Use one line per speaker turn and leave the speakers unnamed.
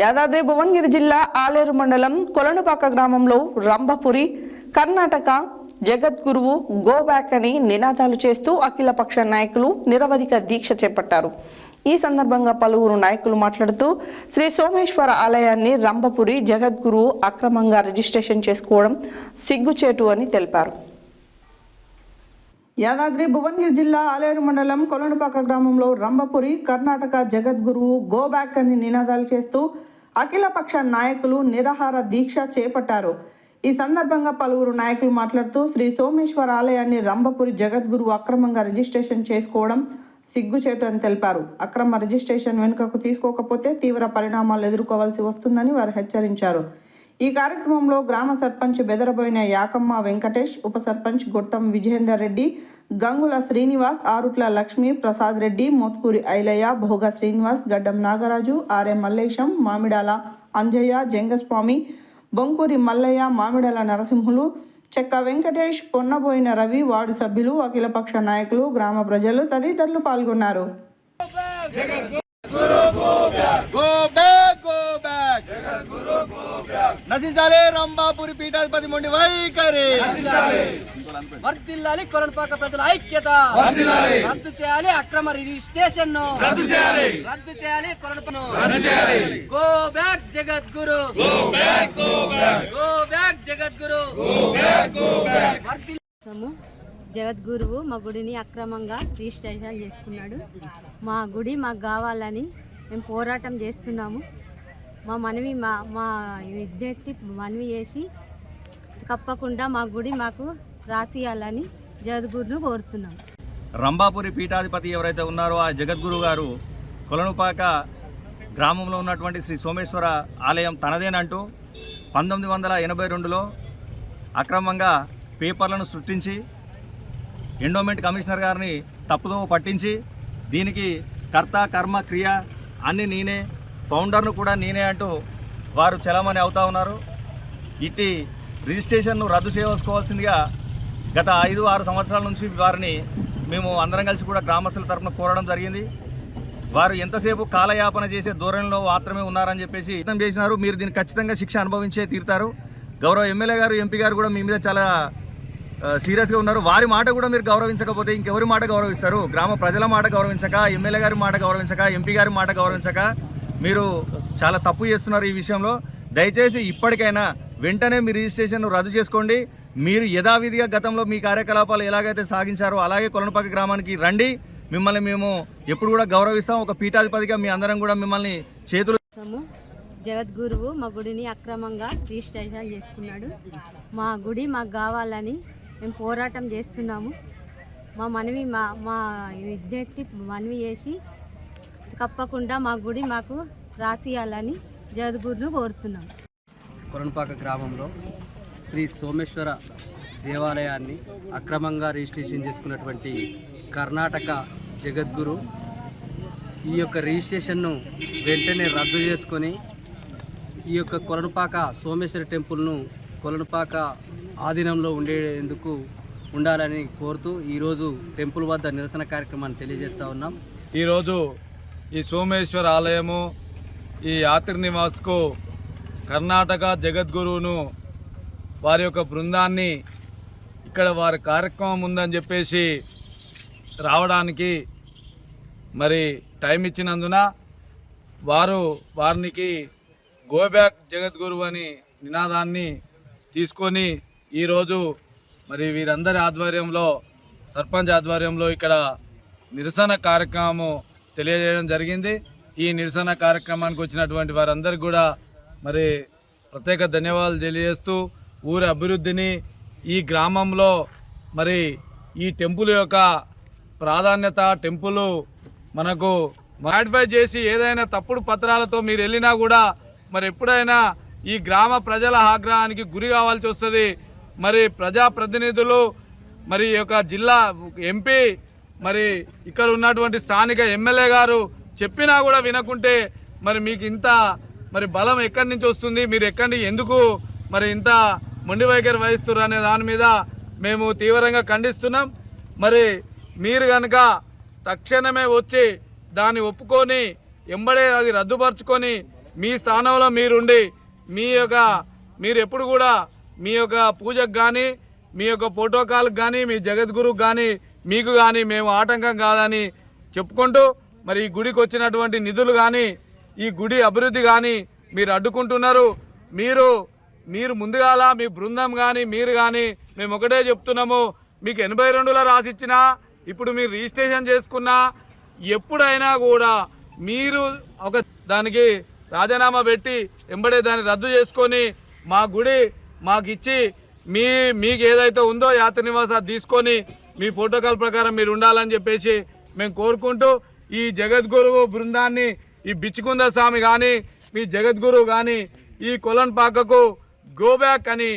యాదాద్రి భువనగిరి జిల్లా ఆలేరు మండలం కొలనుపాక గ్రామంలో రంభపురి కర్ణాటక జగద్గురువు గో బ్యాక్ అని నినాదాలు చేస్తూ అఖిలపక్ష నాయకులు నిరవధిక దీక్ష చేపట్టారు. ఈ సందర్భంగా పలువురు నాయకులు మాట్లాడుతూ శ్రీ సోమేశ్వర ఆలయాన్ని రంభపురి జగద్గురువు అక్రమంగా రిజిస్ట్రేషన్ చేసుకోవడం సిగ్గుచేటు అని తెలిపారు. యాదాద్రి భువనగిరి జిల్లా ఆలేరు మండలం కొలనుపాక గ్రామంలో రంభపురి కర్ణాటక జగద్గురువు గో బ్యాక్ అని నినాదాలు చేస్తూ అఖిలపక్ష నాయకులు నిరాహార దీక్ష చేపట్టారు. ఈ సందర్భంగా పలువురు నాయకులు మాట్లాడుతూ శ్రీ సోమేశ్వర ఆలయాన్ని రంభపురి జగద్గురువు అక్రమంగా రిజిస్ట్రేషన్ చేసుకోవడం సిగ్గుచేటు అని తెలిపారు. అక్రమ రిజిస్ట్రేషన్ వెనుకకు తీసుకోకపోతే తీవ్ర పరిణామాలు ఎదుర్కోవాల్సి వస్తుందని వారు హెచ్చరించారు. ఈ కార్యక్రమంలో గ్రామ సర్పంచ్ బెదరబోయిన యాకమ్మ వెంకటేష్, ఉప సర్పంచ్ గొట్టం విజయేందర్ రెడ్డి, గంగుల శ్రీనివాస్, ఆరుట్ల లక్ష్మి ప్రసాద్ రెడ్డి, మోత్కూరి ఐలయ్య, భోగ శ్రీనివాస్, గడ్డం నాగరాజు, ఆర్ఏ మల్లేశం, మామిడాల అంజయ్య, జంగస్వామి, బొంకూరి మల్లయ్య, మామిడాల నరసింహులు, చెక్క వెంకటేష్, పొన్నబోయిన రవి, వార్డు సభ్యులు, అఖిలపక్ష నాయకులు, గ్రామ ప్రజలు తదితరులు పాల్గొన్నారు.
నశించాలి రంభాపురి పీఠాధిపతి మొండి వైఖరి, వర్ధిల్లాలి కొలనుపాక ప్రజల ఐక్యత, రద్దు చేయాలి అక్రమ రిజిస్ట్రేషన్, రద్దు చేయాలి కొలనుపాకను, గో బ్యాక్ జగద్గురు, గో బ్యాక్ జగద్గురు.
జగద్గురువు మా గుడిని అక్రమంగా రిజిస్ట్రేషన్ చేసుకున్నాడు. మా గుడి మాకు కావాలని మేము పోరాటం చేస్తున్నాము. మా మనవి మా విజ్ఞప్తి మనవి చేసి తప్పకుండా మా గుడి మాకు రాసియాలని జగద్గురును కోరుతున్నాం.
రంభాపురి పీఠాధిపతి ఎవరైతే ఉన్నారో ఆ జగద్గురు గారు కొలనుపాక గ్రామంలో ఉన్నటువంటి శ్రీ సోమేశ్వర ఆలయం తనదేనంటూ 1982లో అక్రమంగా పేపర్లను సృష్టించి ఎండోమెంట్ కమిషనర్ గారిని తప్పుదో పట్టించి దీనికి కర్త కర్మ క్రియ అన్నీ నేనే, ఫౌండర్ను కూడా నేనే అంటూ వారు చలామణి అవుతా ఉన్నారు. ఇట్టి రిజిస్ట్రేషన్ను రద్దు చేసుకోవాల్సిందిగా గత 5-6 సంవత్సరాల నుంచి వారిని మేము అందరం కలిసి కూడా గ్రామస్తుల తరఫున కోరడం జరిగింది. వారు ఎంతసేపు కాలయాపన చేసే ధోరణిలో మాత్రమే ఉన్నారని చెప్పేసి యత్నం చేసినారు. మీరు దీన్ని ఖచ్చితంగా శిక్ష అనుభవించే తీరుతారు. గౌరవ ఎమ్మెల్యే గారు, ఎంపీ గారు కూడా మీ మీద చాలా సీరియస్గా ఉన్నారు. వారి మాట కూడా మీరు గౌరవించకపోతే ఇంకెవరి మాట గౌరవిస్తారు? గ్రామ ప్రజల మాట గౌరవించక, ఎమ్మెల్యే గారి మాట గౌరవించక, ఎంపీ గారి మాట గౌరవించక మీరు చాలా తప్పు చేస్తున్నారు. ఈ విషయంలో దయచేసి ఇప్పటికైనా వెంటనే మీ రిజిస్ట్రేషన్ రద్దు చేసుకోండి. మీరు యథావిధిగా గతంలో మీ కార్యకలాపాలు ఎలాగైతే సాగించారో అలాగే కొలనుపాక గ్రామానికి రండి. మిమ్మల్ని మేము ఎప్పుడు కూడా గౌరవిస్తాం. ఒక పీఠాధిపతిగా మీ అందరం కూడా మిమ్మల్ని చేతులు.
జగద్గురువు మా గుడిని అక్రమంగా రిజిస్ట్రేషన్ చేసుకున్నాడు. మా గుడి మాకు కావాలని మేము పోరాటం చేస్తున్నాము. మా మనవి మా విజ్ఞప్తి మనవి చేసి తప్పకుండా మా గుడి మాకు రాసియాలని జగద్గురును కోరుతున్నాం.
కొలనుపాక గ్రామంలో శ్రీ సోమేశ్వర దేవాలయాన్ని అక్రమంగా రిజిస్ట్రేషన్ చేసుకున్నటువంటి కర్ణాటక జగద్గురు ఈ యొక్క రిజిస్ట్రేషన్ను వెంటనే రద్దు చేసుకొని ఈ యొక్క కొలనుపాక సోమేశ్వర టెంపుల్ను కొలనుపాక ఆధీనంలో ఉండేందుకు ఉండాలని కోరుతూ ఈరోజు టెంపుల్ వద్ద నిరసన కార్యక్రమాన్ని తెలియజేస్తూ ఉన్నాం.
ఈరోజు ఈ సోమేశ్వర ఆలయము ఈ యాత్రి నివాస్కు కర్ణాటక జగద్గురువును వారి యొక్క బృందాన్ని ఇక్కడ వారి కార్యక్రమం ఉందని చెప్పేసి రావడానికి మరి టైం ఇచ్చినందున వారికి గో బ్యాక్ జగద్గురు అని నినాదాన్ని తీసుకొని ఈరోజు మరి వీరందరి ఆధ్వర్యంలో, సర్పంచ్ ఆధ్వర్యంలో ఇక్కడ నిరసన కార్యక్రమం తెలియజేయడం జరిగింది. ఈ నిరసన కార్యక్రమానికి వచ్చినటువంటి వారందరికీ కూడా మరి ప్రత్యేక ధన్యవాదాలు తెలియజేస్తూ ఊరి అభివృద్ధిని, ఈ గ్రామంలో మరి ఈ టెంపుల్ యొక్క ప్రాధాన్యత, టెంపుల్ మనకు మాడిఫై చేసి ఏదైనా తప్పుడు పత్రాలతో మీరు వెళ్ళినా కూడా మరి ఎప్పుడైనా ఈ గ్రామ ప్రజల ఆగ్రహానికి గురి కావాల్సి వస్తుంది. మరి ప్రజాప్రతినిధులు, మరి ఈ యొక్క జిల్లా ఎంపీ, మరి ఇక్కడ ఉన్నటువంటి స్థానిక ఎమ్మెల్యే గారు చెప్పినా కూడా వినకుంటే మరి మీకు ఇంత మరి బలం ఎక్కడి నుంచి వస్తుంది? మీరు ఎందుకు మరి ఇంత మొండి వైఖరి వహిస్తున్నారు అనే దాని మీద మేము తీవ్రంగా ఖండిస్తున్నాం. మరి మీరు కనుక తక్షణమే వచ్చి దాన్ని ఒప్పుకొని ఎంబడే అది రద్దుపరుచుకొని మీ స్థానంలో మీరుండి మీరు ఎప్పుడు కూడా మీ యొక్క పూజకు కానీ మీ యొక్క ప్రోటోకాల్కి కానీ మీ జగద్గురుకు కానీ మీకు కానీ మేము ఆటంకం కాదని చెప్పుకుంటూ మరి ఈ గుడికి వచ్చినటువంటి నిధులు కానీ ఈ గుడి అభివృద్ధి కానీ మీరు అడ్డుకుంటున్నారు. మీరు ముందుగాల మీ బృందం కానీ మీరు కానీ మేము ఒకటే చెప్తున్నాము, మీకు 82లో రాసిచ్చినా ఇప్పుడు మీరు రిజిస్ట్రేషన్ చేసుకున్నా ఎప్పుడైనా కూడా మీరు ఒక దానికి రాజీనామా పెట్టి వెంబడే దాన్ని రద్దు చేసుకొని మా గుడి మాకు ఇచ్చి మీకు ఏదైతే ఉందో యాత్ర నివాసాలు తీసుకొని మీ ప్రోటోకాల్ ప్రకారం మీరు ఉండాలని చెప్పేసి మేము కోరుకుంటూ ఈ జగద్గురువు బృందాన్ని ఈ బిచ్చుకుంద స్వామి కానీ మీ జగద్గురువు కానీ ఈ కొలన్పాకకు గో బ్యాక్ అని